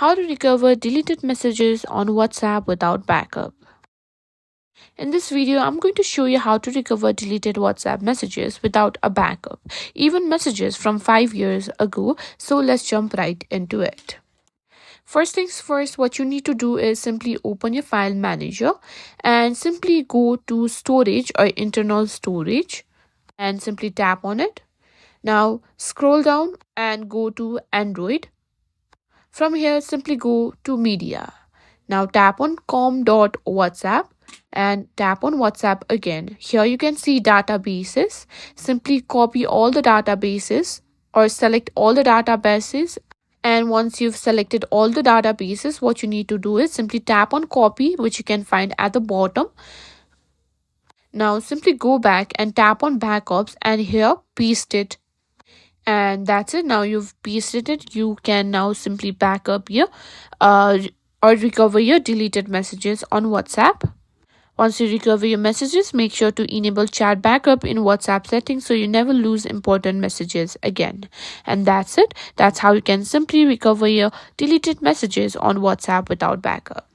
How to recover deleted messages on WhatsApp without backup. In this video, I'm going to show you how to recover deleted WhatsApp messages without a backup, even messages from 5 years ago. So let's jump right into it. First things first, what you need to do is simply open your file manager and simply go to storage or internal storage and simply tap on it. Now scroll down and go to Android. From here, simply go to media. Now tap on com.whatsapp and tap on WhatsApp again. Here you can see databases. Simply copy all the databases or select all the databases. And once you've selected all the databases, what you need to do is simply tap on copy, which you can find at the bottom. Now simply go back and tap on backups and here paste it. And that's it. Now you've pasted it. You can now simply back up your or recover your deleted messages on WhatsApp. Once you recover your messages, make sure to enable chat backup in WhatsApp settings so you never lose important messages again. And that's it. That's how you can simply recover your deleted messages on WhatsApp without backup.